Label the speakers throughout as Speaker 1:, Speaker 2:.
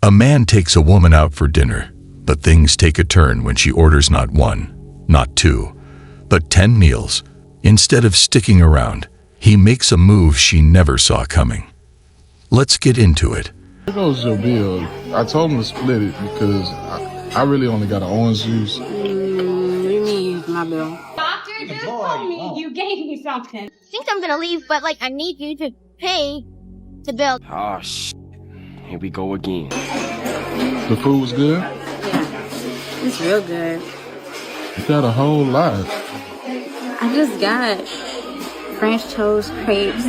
Speaker 1: A man takes a woman out for dinner, but things take a turn when she orders not one, not two, but 10 meals. Instead of sticking around, he makes a move she never saw coming. Let's get into it.
Speaker 2: Here goes your bill. I told him to split it because I really only got an orange juice.
Speaker 3: What do you mean use my bill?
Speaker 4: Doctor, just told me you gave me something.
Speaker 5: I think I'm gonna leave, but I need you to pay the bill.
Speaker 6: Oh, shit. Here we go again.
Speaker 2: The food was good?
Speaker 3: Yeah, it's real good.
Speaker 2: You got a whole lot.
Speaker 3: I just got French toast, crepes,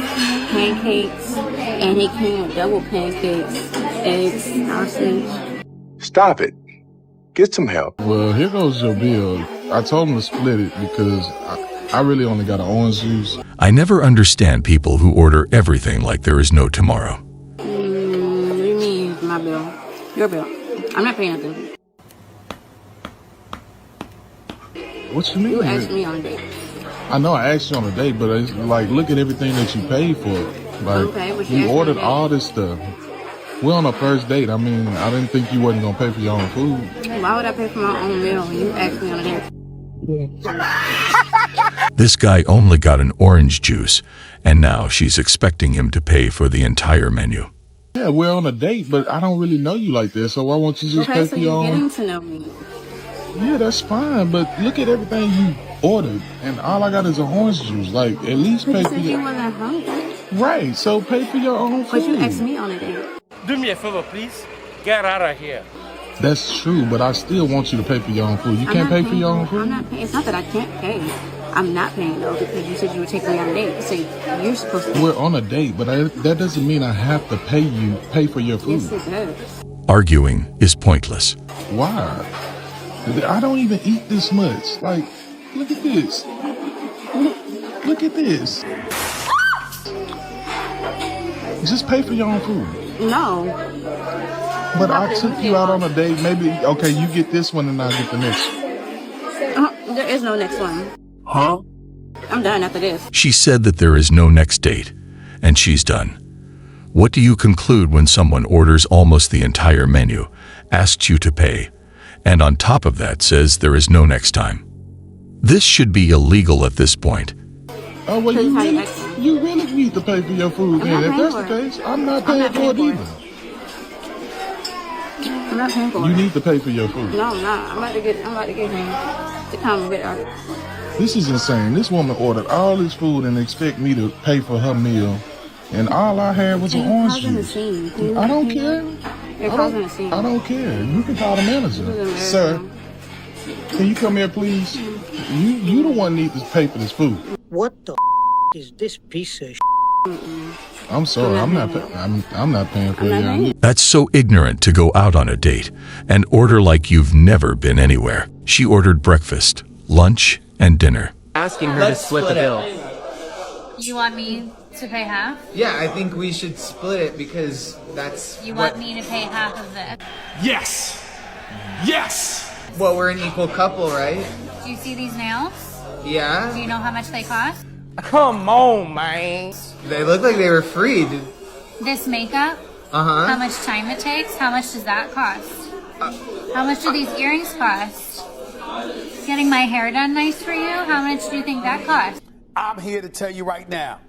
Speaker 3: pancakes, and it came with double pancakes, eggs, sausage.
Speaker 7: Stop it. Get some help.
Speaker 2: Well, here goes your bill. I told him to split it because I really only got an orange juice.
Speaker 1: I never understand people who order everything like there is no tomorrow.
Speaker 3: What do you mean use my bill? Your bill. I'm not paying nothing.
Speaker 2: What you mean?
Speaker 3: You asked me on a date.
Speaker 2: I know I asked you on a date, but it's like, look at everything that you paid for. Like,
Speaker 3: Okay, but
Speaker 2: you
Speaker 3: you
Speaker 2: ordered
Speaker 3: asked me on a
Speaker 2: all this stuff. We're on a first date. I mean, I didn't think you wasn't going to pay for your own food.
Speaker 3: Why would I pay for my own meal when you asked me on a date?
Speaker 1: This guy only got an orange juice, and now she's expecting him to pay for the entire menu.
Speaker 2: Yeah, we're on a date, but I don't really know you like this, so why won't you just pay
Speaker 3: Okay,
Speaker 2: for
Speaker 3: so
Speaker 2: your
Speaker 3: you're
Speaker 2: own?
Speaker 3: getting to know me.
Speaker 2: Yeah, that's fine, but look at everything you ordered, and all I got is an orange juice. Like, at least
Speaker 3: But
Speaker 2: pay
Speaker 3: you
Speaker 2: for
Speaker 3: said you
Speaker 2: your...
Speaker 3: wasn't hungry.
Speaker 2: Right, so pay for your own
Speaker 3: But you
Speaker 2: food.
Speaker 3: asked me on a date.
Speaker 6: Do me a favor, please. Get out of here.
Speaker 2: That's true, but I still want you to pay for your own food. You can't pay for your own
Speaker 3: I'm
Speaker 2: food?
Speaker 3: not paying. It's not that I can't pay. I'm not paying though because you said you would take me on a date. So you're supposed to.
Speaker 2: We're on a date, but that doesn't mean I have to pay for your food.
Speaker 3: Yes, it does.
Speaker 1: Arguing is pointless.
Speaker 2: Why? I don't even eat this much. Like, look at this. Look at this. Just pay for your own food.
Speaker 3: No.
Speaker 2: But I took you out on a date. Maybe, okay, you get this one and I'll get the next one.
Speaker 3: There is no next one.
Speaker 2: Huh?
Speaker 3: I'm done after this.
Speaker 1: She said that there is no next date, and she's done. What do you conclude when someone orders almost the entire menu, asks you to pay, and on top of that says there is no next time? This should be illegal at this point.
Speaker 2: Oh, well, you really need to pay for your food. Then. If that's the case, I'm not paying for it either.
Speaker 3: I'm not paying for it.
Speaker 2: You need to pay for your food.
Speaker 3: No, I'm not. I'm about to get him to come with us.
Speaker 2: This is insane. This woman ordered all this food and expect me to pay for her meal, and all I had was an orange juice. I don't care.
Speaker 3: You're causing a scene.
Speaker 2: I don't care. You can call the manager. Sir, can you come here, please? You the one need to pay for this food.
Speaker 8: What the is this piece of
Speaker 2: I'm sorry. I'm not paying for it.
Speaker 1: That's so ignorant to go out on a date and order like you've never been anywhere. She ordered breakfast, lunch, and dinner.
Speaker 6: Asking her to split the bill.
Speaker 4: You want me to pay half?
Speaker 9: Yeah, I think we should split it because that's
Speaker 4: You want me to pay half of this?
Speaker 6: Yes! Yes!
Speaker 9: well, we're an equal couple, right?
Speaker 4: Do you see these nails? Do
Speaker 9: Yeah?
Speaker 4: you know how much they cost?
Speaker 6: Come on, man.
Speaker 9: They look like they were free.
Speaker 4: This makeup?
Speaker 9: Uh-huh.
Speaker 4: How much time it takes? How much does that cost? How much do these earrings cost? Getting my hair done nice for you? How much do you think that costs?
Speaker 10: I'm here to tell you right now,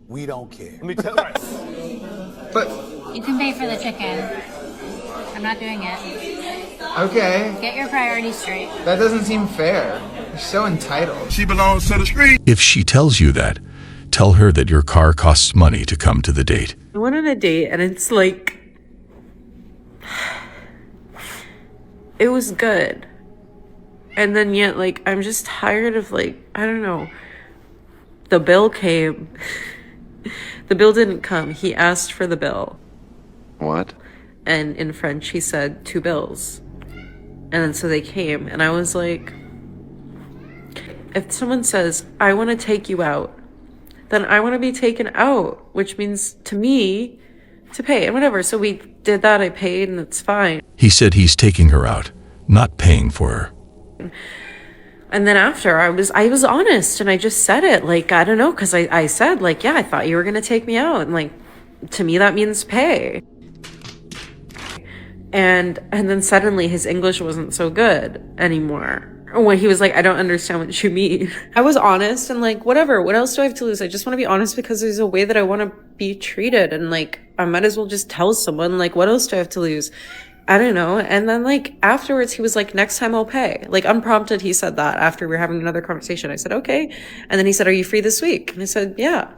Speaker 10: we don't care.
Speaker 6: Let me tell you.
Speaker 9: But,
Speaker 4: You can pay for the chicken. I'm not doing it.
Speaker 9: okay,
Speaker 4: Get your priorities straight.
Speaker 9: that doesn't seem fair. You're so entitled.
Speaker 7: She belongs to the street.
Speaker 1: If she tells you that, tell her that your car costs money to come to the date.
Speaker 11: I went on a date and it's like, it was good. And then yet, like, I'm just tired of, like, I don't know. The bill came. The bill didn't come. He asked for the bill.
Speaker 6: What?
Speaker 11: And in French, he said 2 bills. And then so they came. And I was like, if someone says, I want to take you out, then I want to be taken out, which means to me to pay and whatever. So we did that. I paid and it's fine.
Speaker 1: He said he's taking her out, not paying for her.
Speaker 11: And then after I was honest and I just said it, like, I don't know. Cause I said like, yeah, I thought you were going to take me out. And like, to me, that means pay. And then suddenly his English wasn't so good anymore. When he was like, I don't understand what you mean. I was honest and like, whatever, what else do I have to lose? I just want to be honest because there's a way that I want to be treated. And like, I might as well just tell someone, like, what else do I have to lose? I don't know. And then like afterwards he was like, next time I'll pay. Like unprompted, he said that after we were having another conversation. I said, okay. And then he said, are you free this week? And I said, yeah.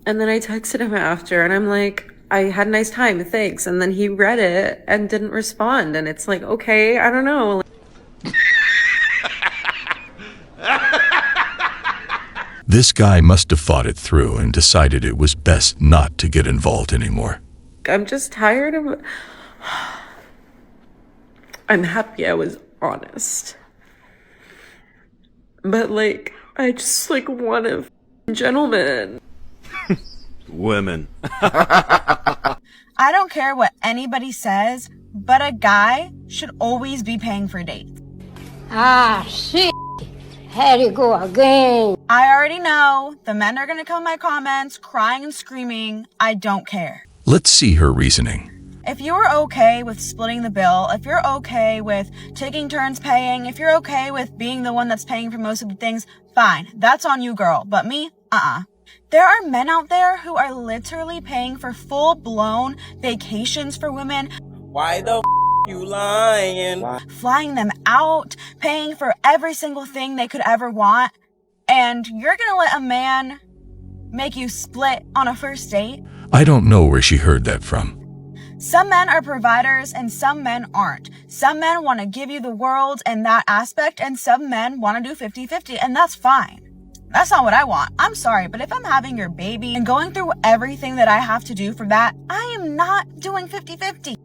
Speaker 11: And then I texted him after and I'm like, I had a nice time, thanks. And then he read it and didn't respond. And it's like, okay, I don't know.
Speaker 1: This guy must have thought it through and decided it was best not to get involved anymore.
Speaker 11: I'm just tired of... I'm happy I was honest. But like, I just like want a gentleman.
Speaker 12: Women.
Speaker 13: I don't care what anybody says, but a guy should always be paying for dates.
Speaker 5: Ah, shit. Had it go again.
Speaker 13: I already know. The men are gonna come in my comments crying and screaming. I don't care.
Speaker 1: Let's see her reasoning.
Speaker 13: If you're okay with splitting the bill, if you're okay with taking turns paying, if you're okay with being the one that's paying for most of the things, fine. That's on you, girl. But me, There are men out there who are literally paying for full-blown vacations for women.
Speaker 6: Why the you lying?
Speaker 13: Flying them out, paying for every single thing they could ever want. And you're gonna let a man make you split on a first date?
Speaker 1: I don't know where she heard that from.
Speaker 13: Some men are providers and some men aren't. Some men want to give you the world in that aspect and some men want to do 50-50 and that's fine. That's not what I want. I'm sorry, but if I'm having your baby and going through everything that I have to do for that, I am not doing 50-50.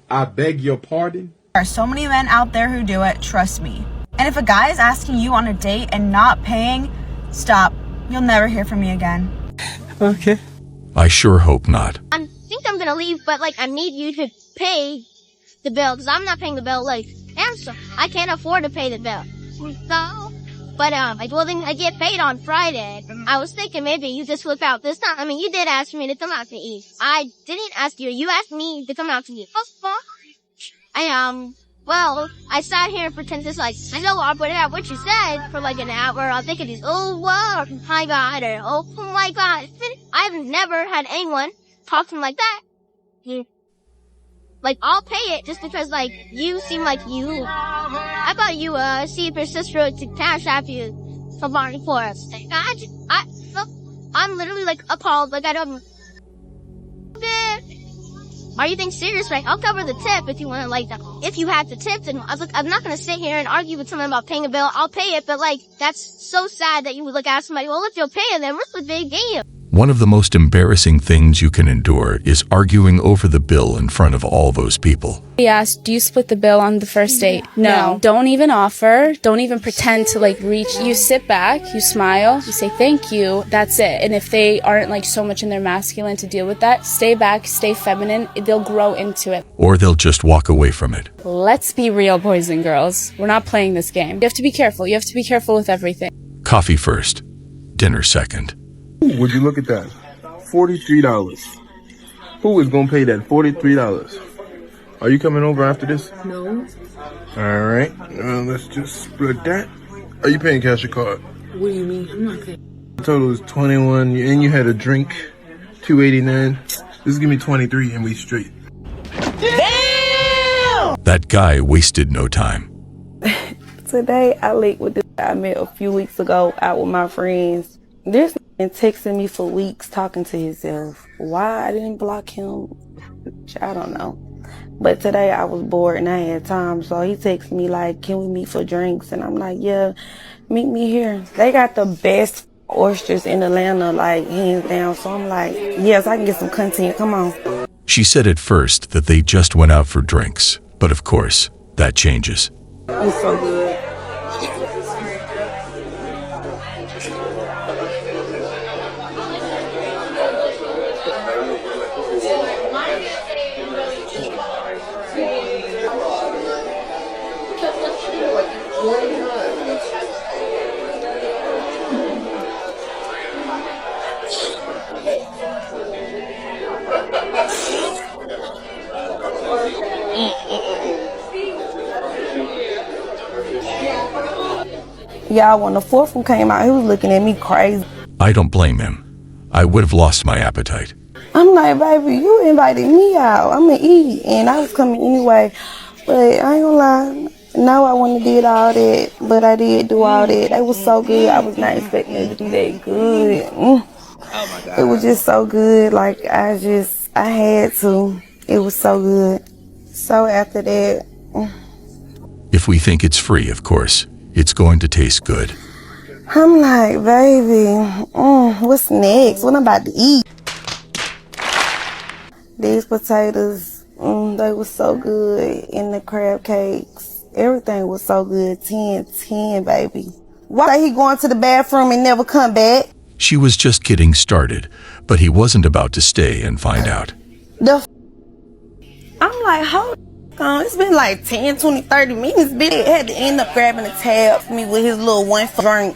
Speaker 2: I beg your pardon?
Speaker 13: There are so many men out there who do it, trust me. And if a guy is asking you on a date and not paying, stop. You'll never hear from me again.
Speaker 6: Okay.
Speaker 1: I sure hope not.
Speaker 5: I think I'm gonna leave, but like I need you to pay the bill because I'm not paying the bill. Like, I can't afford to pay the bill. So, but I told him I get paid on Friday. I was thinking maybe you just flip out this time. I mean, you did ask me to come out to eat. I didn't ask you. You asked me to come out to eat. Well, I sat here and pretended like I know what you said for like an hour. I'm thinking these, oh, wow, my God, or oh my God. I've never had anyone talk to me like that. Like, I'll pay it just because, like, you seem like you. I thought you, see if your sister to cash app you for Barney for us. I'm literally, like, appalled. Like, I don't. Are you being serious, right? I'll cover the tip if you want to, like, if you have to tip, then I was like, I'm not gonna sit here and argue with someone about paying a bill. I'll pay it, but, like, that's so sad that you would, like, ask somebody, well, if you'll pay it, then what's the big deal?
Speaker 1: One of the most embarrassing things you can endure is arguing over the bill in front of all those people.
Speaker 3: He asked, do you split the bill on the first date? No. Don't even offer. Don't even pretend to like reach. You sit back, you smile, you say thank you, that's it. And if they aren't like so much in their masculine to deal with that, stay back, stay feminine, they'll grow into it.
Speaker 1: Or they'll just walk away from it.
Speaker 3: Let's be real, boys and girls. We're not playing this game. You have to be careful. You have to be careful with everything.
Speaker 1: Coffee first, dinner second.
Speaker 2: Would you look at that? $43. Who is gonna pay that $43? Are you coming over after this?
Speaker 11: No.
Speaker 2: All right. Let's just split that. Are you paying cash or card?
Speaker 11: What do you mean? I'm not paying.
Speaker 2: The total is 21, and you had a drink, $2.89. Just give me 23, and we straight.
Speaker 6: Damn!
Speaker 1: That guy wasted no time.
Speaker 14: Today, I linked with this guy I met a few weeks ago out with my friends. This man texting me for weeks talking to himself. Why I didn't block him, I don't know. But today I was bored and I had time, so he texted me like, can we meet for drinks? And I'm like, yeah, meet me here. They got the best oysters in Atlanta, like hands down. So I'm like, yes, I can get some content, come on.
Speaker 1: She said at first that they just went out for drinks, but of course, that changes.
Speaker 14: It's so good. Y'all, when the fourth one came out, he was looking at me crazy.
Speaker 1: I don't blame him. I would have lost my appetite.
Speaker 14: I'm like, baby, you invited me out. I'm gonna eat, and I was coming anyway. But I ain't gonna lie, no, I wouldn't have did all that, but I did do all that. It was so good. I was not expecting it to be that good. Oh my God. It was just so good. Like, I had to. It was so good. So after that...
Speaker 1: If we think it's free, of course, it's going to taste good.
Speaker 14: I'm like, baby, what's next? What I'm about to eat? These potatoes, they were so good. And the crab cakes, everything was so good. 10-10, baby. Why he going to the bathroom and never come back?
Speaker 1: She was just getting started, but he wasn't about to stay and find out.
Speaker 14: I'm like, hold on. It's been like 10, 20, 30 minutes. Bitch had to end up grabbing a tab for me with his little one for drink.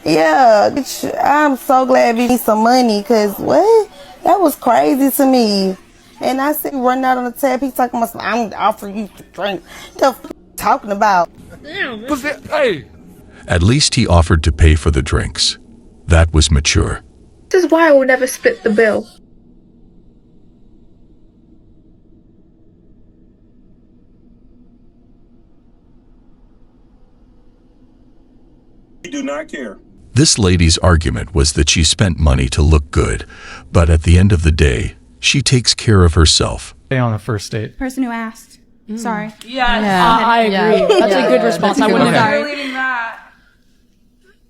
Speaker 14: Yeah, bitch, I'm so glad we need some money, because what? That was crazy to me. And I see running out on the tab, he talking about, I'm offering you to drink. The f talking about?
Speaker 1: Damn, hey. At least he offered to pay for the drinks. That was mature.
Speaker 3: This is why I will never split the bill.
Speaker 7: We do not care.
Speaker 1: This lady's argument was that she spent money to look good, but at the end of the day, she takes care of herself.
Speaker 15: On a first date.
Speaker 16: Person who asked. Sorry.
Speaker 17: I agree. That's a good response. I wouldn't have
Speaker 16: leaving that.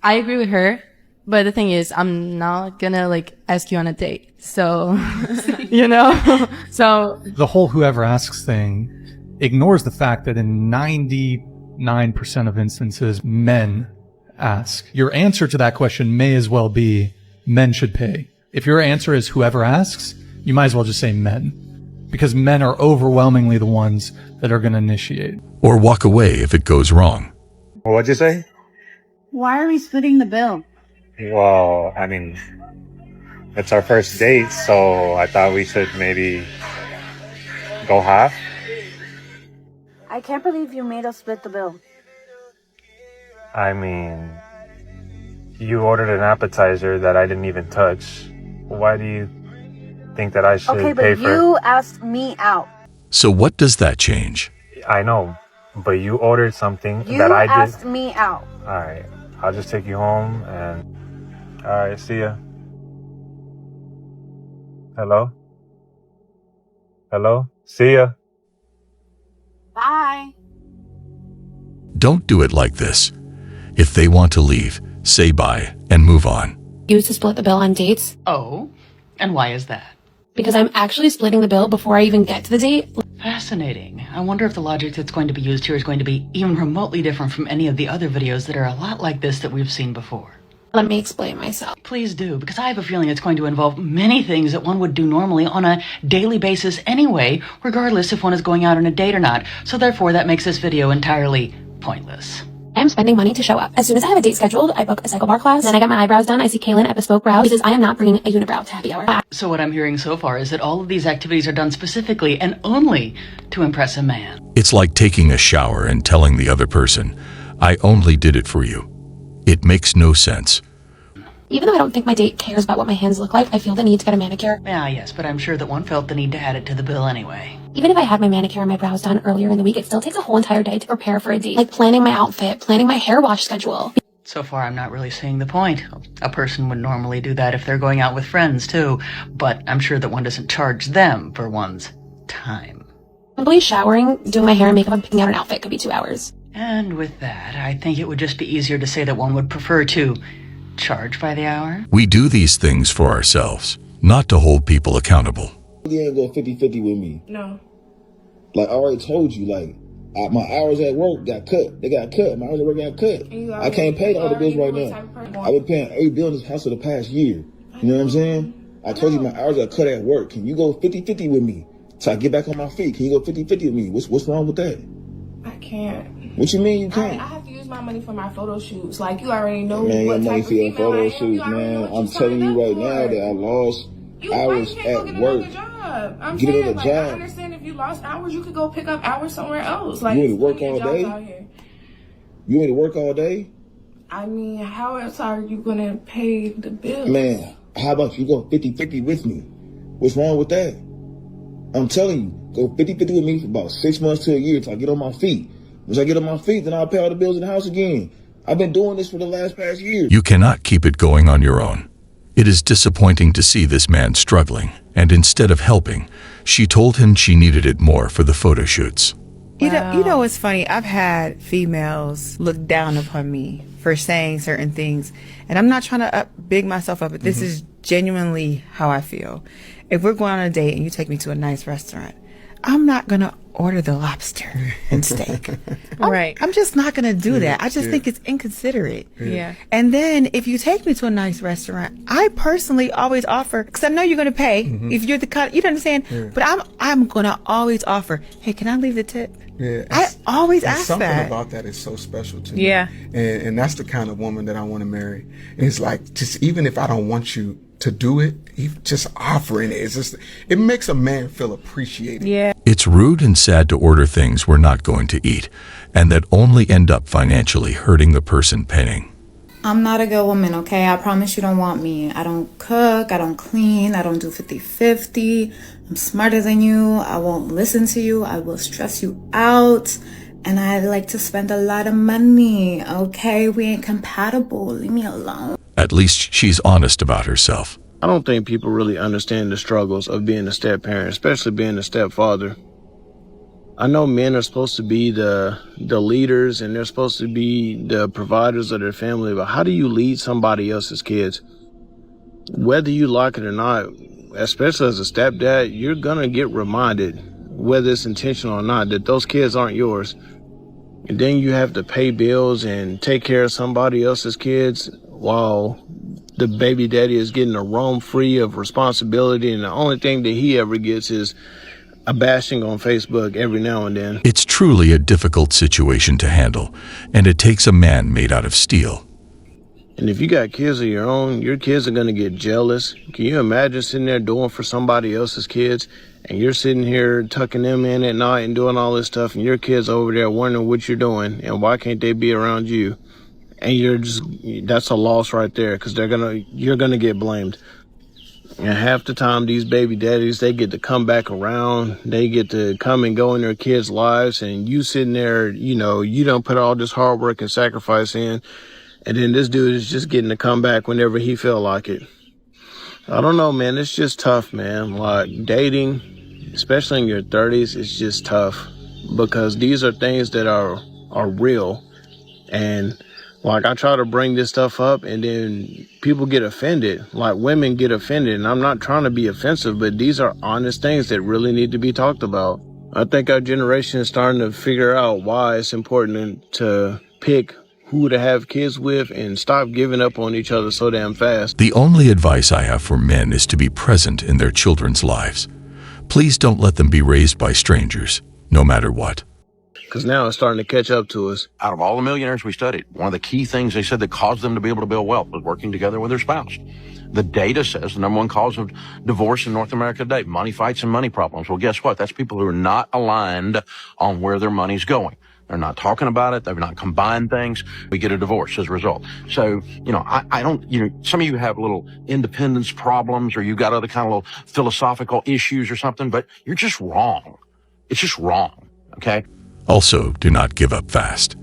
Speaker 17: I agree with her, but the thing is, I'm not gonna like ask you on a date. So, you know, so
Speaker 15: the whole whoever asks thing ignores the fact that in 99% of instances, men ask. Your answer to that question may as well be men should pay. If your answer is whoever asks, you might as well just say men, because men are overwhelmingly the ones that are going to initiate.
Speaker 1: Or walk away if it goes wrong.
Speaker 18: What'd you say?
Speaker 16: Why are we splitting the bill?
Speaker 18: Well, I mean, it's our first date, so I thought we should maybe go half.
Speaker 16: I can't believe you made us split the bill.
Speaker 18: I mean, you ordered an appetizer that I didn't even touch. Why do you think that I should pay for it?
Speaker 16: Okay, but you asked me out.
Speaker 1: So what does that change?
Speaker 18: I know, but you ordered something that I did.
Speaker 16: You asked me out.
Speaker 18: Alright, I'll just take you home and... Alright, see ya. Hello? Hello? See ya.
Speaker 16: Bye.
Speaker 1: Don't do it like this. If they want to leave, say bye and move on.
Speaker 19: Used to split the bill on dates.
Speaker 20: Oh? And why is that?
Speaker 19: Because I'm actually splitting the bill before I even get to the date.
Speaker 20: Fascinating. I wonder if the logic that's going to be used here is going to be even remotely different from any of the other videos that are a lot like this that we've seen before.
Speaker 19: Let me explain myself.
Speaker 20: Please do, because I have a feeling it's going to involve many things that one would do normally on a daily basis anyway, regardless if one is going out on a date or not. So therefore, that makes this video entirely pointless.
Speaker 19: I'm spending money to show up. As soon as I have a date scheduled, I book a cycle bar class. Then I get my eyebrows done. I see Kaylin at Bespoke Brows because I am not bringing a unibrow to happy hour.
Speaker 20: So what I'm hearing so far is that all of these activities are done specifically and only to impress a man.
Speaker 1: It's like taking a shower and telling the other person, I only did it for you. It makes no sense.
Speaker 19: Even though I don't think my date cares about what my hands look like, I feel the need to get a manicure.
Speaker 20: Ah, yes, but I'm sure that one felt the need to add it to the bill anyway.
Speaker 19: Even if I had my manicure and my brows done earlier in the week, it still takes a whole entire day to prepare for a date. Like planning my outfit, planning my hair wash schedule.
Speaker 20: So far, I'm not really seeing the point. A person would normally do that if they're going out with friends, too. But I'm sure that one doesn't charge them for one's time.
Speaker 19: Simply showering, doing my hair and makeup, and picking out an outfit could be 2 hours.
Speaker 20: And with that, I think it would just be easier to say that one would prefer to charge by the hour.
Speaker 1: We do these things for ourselves, not to hold people accountable.
Speaker 21: You ain't go 50-50 with me.
Speaker 16: No.
Speaker 21: Like I already told you, like my hours at work got cut. They got cut. My hours at work got cut. I can't pay all the bills right now. I've been paying every bill in this house for the past year. You know what I'm saying? I told you my hours are cut at work. Can you go 50-50 with me till I get back on my feet? Can you go 50-50 with me? What's wrong with that?
Speaker 16: I can't.
Speaker 21: What you mean you can't?
Speaker 16: I have to use my money for my photo shoots. Like you already know
Speaker 21: man,
Speaker 16: what
Speaker 21: your money
Speaker 16: type
Speaker 21: for your
Speaker 16: of female I
Speaker 21: photo
Speaker 16: am.
Speaker 21: shoots, man. I'm telling you right now that I lost hours at work.
Speaker 16: I'm
Speaker 21: get
Speaker 16: saying,
Speaker 21: another
Speaker 16: like,
Speaker 21: job.
Speaker 16: I understand if you lost hours, you could go pick up hours somewhere else. Like
Speaker 21: you want to work all day? You want to work all day?
Speaker 14: I mean, how else are you gonna pay the bill?
Speaker 21: Man, how about you go 50-50 with me? What's wrong with that? I'm telling you, go 50-50 with me for about 6 months to a year till I get on my feet. Once I get on my feet, then I'll pay all the bills in the house again. I've been doing this for the past year.
Speaker 1: You cannot keep it going on your own. It is disappointing to see this man struggling, and instead of helping, she told him she needed it more for the photo shoots.
Speaker 8: Wow. You know what's funny? I've had females look down upon me for saying certain things, and I'm not trying to big myself up, but this is genuinely how I feel. If we're going on a date and you take me to a nice restaurant, I'm not gonna order the lobster and steak.
Speaker 17: Right.
Speaker 8: I'm just not gonna do that. I just think it's inconsiderate.
Speaker 17: Yeah.
Speaker 8: And then if you take me to a nice restaurant, I personally always offer, because I know you're gonna pay if you're the kind, you know what I'm saying? But I'm gonna always offer, hey, can I leave the tip?
Speaker 22: Yeah,
Speaker 8: I always ask
Speaker 22: something
Speaker 8: that.
Speaker 22: about that is so special to me.
Speaker 17: Yeah.
Speaker 22: And that's the kind of woman that I want to marry. And it's like, just even if I don't want you to do it, just offering it, it's just, it makes a man feel appreciated.
Speaker 17: Yeah.
Speaker 1: It's rude and sad to order things we're not going to eat, and that only end up financially hurting the person paying.
Speaker 23: I'm not a good woman, okay? I promise you don't want me. I don't cook, I don't clean, I don't do 50-50. I'm smarter than you. I won't listen to you. I will stress you out. And I like to spend a lot of money, okay? We ain't compatible. Leave me alone.
Speaker 1: At least she's honest about herself.
Speaker 24: I don't think people really understand the struggles of being a step-parent, especially being a stepfather. I know men are supposed to be the leaders and they're supposed to be the providers of their family, but how do you lead somebody else's kids? Whether you like it or not, especially as a stepdad, you're gonna get reminded, whether it's intentional or not, that those kids aren't yours. And then you have to pay bills and take care of somebody else's kids while the baby daddy is getting a roam free of responsibility, and the only thing that he ever gets is a bashing on Facebook every now and then.
Speaker 1: It's truly a difficult situation to handle, and it takes a man made out of steel.
Speaker 24: And if you got kids of your own, your kids are going to get jealous. Can you imagine sitting there doing for somebody else's kids, and you're sitting here tucking them in at night and doing all this stuff, and your kids over there wondering what you're doing and why can't they be around you? And that's a loss right there, because you're gonna get blamed. And half the time, these baby daddies, they get to come back around. They get to come and go in their kids' lives, and you sitting there, you don't put all this hard work and sacrifice in, and then this dude is just getting to come back whenever he feel like it. I don't know, man. It's just tough, man. Like, dating, especially in your 30s, it's just tough, because these are things that are real. And like, I try to bring this stuff up and then people get offended. Like, women get offended, and I'm not trying to be offensive, but these are honest things that really need to be talked about. I think our generation is starting to figure out why it's important to pick who to have kids with and stop giving up on each other so damn fast.
Speaker 1: The only advice I have for men is to be present in their children's lives. Please don't let them be raised by strangers, no matter what.
Speaker 24: Because now it's starting to catch up to us.
Speaker 25: Out of all the millionaires we studied, one of the key things they said that caused them to be able to build wealth was working together with their spouse. The data says the number one cause of divorce in North America today, money fights and money problems. Well, guess what? That's people who are not aligned on where their money's going. They're not talking about it. They're not combined things. We get a divorce as a result. So, I don't, some of you have little independence problems, or you've got other kind of little philosophical issues or something, but you're just wrong. It's just wrong. Okay?
Speaker 1: Also, do not give up fast.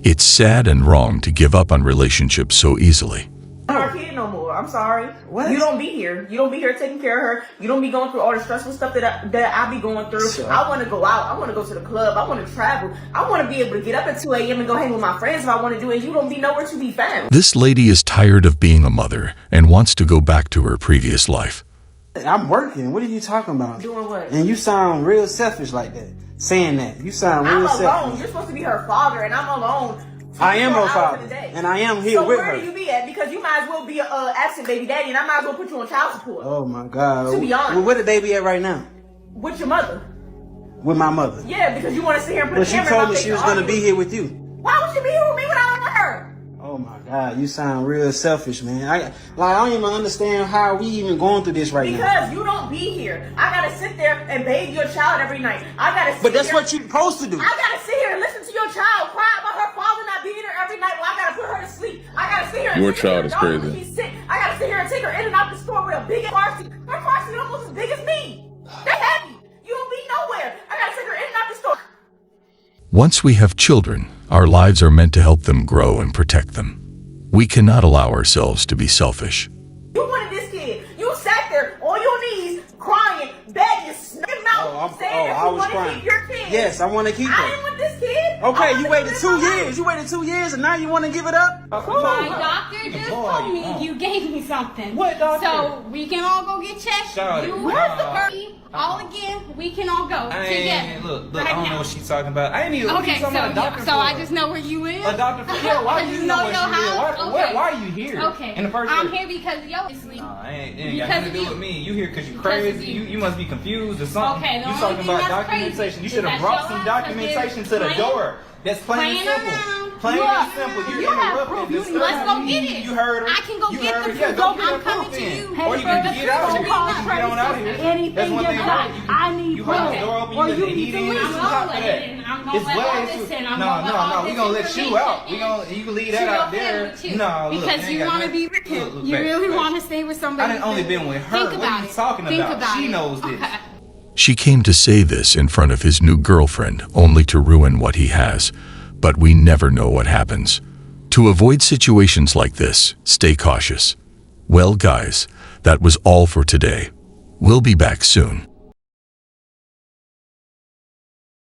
Speaker 1: It's sad and wrong to give up on relationships so easily.
Speaker 13: I'm not her kid no more. I'm sorry. What? You don't be here. You don't be here taking care of her. You don't be going through all the stressful stuff that I be going through. Sure. I want to go out. I want to go to the club. I want to travel. I want to be able to get up at 2 a.m. and go hang with my friends if I want to do it. You don't be nowhere to be found.
Speaker 1: This lady is tired of being a mother and wants to go back to her previous life.
Speaker 26: I'm working. What are you talking about?
Speaker 13: Doing what?
Speaker 26: And you sound real selfish like that. Saying that. You sound real selfish.
Speaker 13: I'm alone. You're supposed to be her father, and I'm alone.
Speaker 26: I am her father, and I am here with her.
Speaker 13: So where do you be at? Because you might as well be an absent baby daddy, and I might as well put you on child support.
Speaker 26: Oh my God.
Speaker 13: To be honest.
Speaker 26: Well, where the baby at right now?
Speaker 13: With your mother.
Speaker 26: With my mother?
Speaker 13: Yeah, because you want to sit here and put
Speaker 26: the camera in my face. But she told me she was going to be here with you.
Speaker 13: Why would she be here with me when I don't want her?
Speaker 26: Oh my God, you sound real selfish, man. I don't even understand how we even going through this right now.
Speaker 13: Because you don't be here. I gotta sit there and bathe your child every night. I gotta sit
Speaker 26: But that's
Speaker 13: here,
Speaker 26: what you're supposed to do.
Speaker 13: I gotta sit here and listen to your child cry about her father not being here every night while I gotta put her to sleep. here and
Speaker 2: Your
Speaker 13: take her
Speaker 2: child
Speaker 13: to
Speaker 2: is
Speaker 13: the doctor when
Speaker 2: crazy.
Speaker 13: she's sick. I gotta sit here and take her in and out the store with a big car seat. Her car seat almost as big as me. They heavy. You don't be nowhere. I gotta take her in and out the store.
Speaker 1: Once we have children, our lives are meant to help them grow and protect them. We cannot allow ourselves to be selfish.
Speaker 13: You wanted this kid. You sat there on your knees, crying, begging, sniffing out, saying that
Speaker 26: I
Speaker 13: you
Speaker 26: was
Speaker 13: want to
Speaker 26: crying.
Speaker 13: keep your kid.
Speaker 26: Yes, I want to keep
Speaker 13: I
Speaker 26: her.
Speaker 13: didn't want this kid.
Speaker 26: Okay, you waited 2 years. You waited 2 years, and now you want to give it up?
Speaker 4: My doctor just told me you gave me something.
Speaker 26: What doctor?
Speaker 4: So we can all go get checked.
Speaker 5: Shawty,
Speaker 4: You
Speaker 5: nah.
Speaker 4: have the birthday. All again, we can all go together.
Speaker 5: Look,
Speaker 4: right
Speaker 5: I don't
Speaker 4: now.
Speaker 5: know what she's talking about. I ain't even
Speaker 4: Okay,
Speaker 5: talking about a doctor
Speaker 4: so I
Speaker 5: for.
Speaker 4: just know where you live.
Speaker 5: A doctor for yeah, why do you know where
Speaker 4: your
Speaker 5: she live?
Speaker 4: house?
Speaker 5: Why are you here?
Speaker 4: Okay.
Speaker 5: In the first
Speaker 4: I'm
Speaker 5: place?
Speaker 4: here because of your sleep.
Speaker 5: Nah, it ain't got
Speaker 4: Because
Speaker 5: nothing to
Speaker 4: of
Speaker 5: do
Speaker 4: you.
Speaker 5: with me. You here because you
Speaker 4: Because of
Speaker 5: crazy.
Speaker 4: you.
Speaker 5: You must be confused or something.
Speaker 4: Okay, the
Speaker 5: you
Speaker 4: only
Speaker 5: talking
Speaker 4: thing
Speaker 5: about
Speaker 4: that's
Speaker 5: documentation.
Speaker 4: crazy
Speaker 5: You
Speaker 4: is
Speaker 5: should have
Speaker 4: that
Speaker 5: brought
Speaker 4: your
Speaker 5: some
Speaker 4: ass
Speaker 5: documentation
Speaker 4: has
Speaker 5: to the
Speaker 4: been
Speaker 5: door. That's plain and
Speaker 4: playing
Speaker 5: simple.
Speaker 4: around.
Speaker 5: Plain
Speaker 4: Look,
Speaker 5: and simple. You
Speaker 4: you have
Speaker 5: interrupted.
Speaker 4: proof.
Speaker 5: Disturbing
Speaker 4: Let's go
Speaker 5: me.
Speaker 4: get it.
Speaker 5: You heard her.
Speaker 4: I can go
Speaker 5: You
Speaker 4: get
Speaker 5: heard
Speaker 4: the
Speaker 5: her. Yeah,
Speaker 4: proof.
Speaker 5: go
Speaker 4: I'm
Speaker 5: get her
Speaker 4: coming
Speaker 5: proof
Speaker 4: to
Speaker 5: then.
Speaker 4: you.
Speaker 5: Or you can get out here. You can get on out here. That's one thing about it.
Speaker 4: I need
Speaker 5: You hold the door open, you let the heat in,
Speaker 4: I'm
Speaker 5: on top of
Speaker 4: gonna
Speaker 5: that.
Speaker 4: let it. I'm gonna
Speaker 5: It's
Speaker 4: let all
Speaker 5: ways
Speaker 4: this
Speaker 5: to.
Speaker 4: in.
Speaker 5: No,
Speaker 4: I'm gonna let all
Speaker 5: we
Speaker 4: this
Speaker 5: gonna let you
Speaker 4: information
Speaker 5: out. You can leave that
Speaker 4: to
Speaker 5: out
Speaker 4: your
Speaker 5: there.
Speaker 4: family, too.
Speaker 5: No, look,
Speaker 4: Because
Speaker 5: ain't
Speaker 4: you
Speaker 5: got
Speaker 4: want to
Speaker 5: nothing-
Speaker 4: be with him.
Speaker 5: Look,
Speaker 4: You
Speaker 5: babe,
Speaker 4: really
Speaker 5: babe.
Speaker 4: want to stay with somebody.
Speaker 5: I done only been with her.
Speaker 4: Think
Speaker 5: What
Speaker 4: about
Speaker 5: are you
Speaker 4: it.
Speaker 5: talking
Speaker 4: Think
Speaker 5: about? She
Speaker 4: it.
Speaker 5: knows this.
Speaker 4: Okay.
Speaker 1: She came to say this in front of his new girlfriend only to ruin what he has, but we never know what happens. To avoid situations like this, stay cautious. Well, guys, that was all for today. We'll be back soon.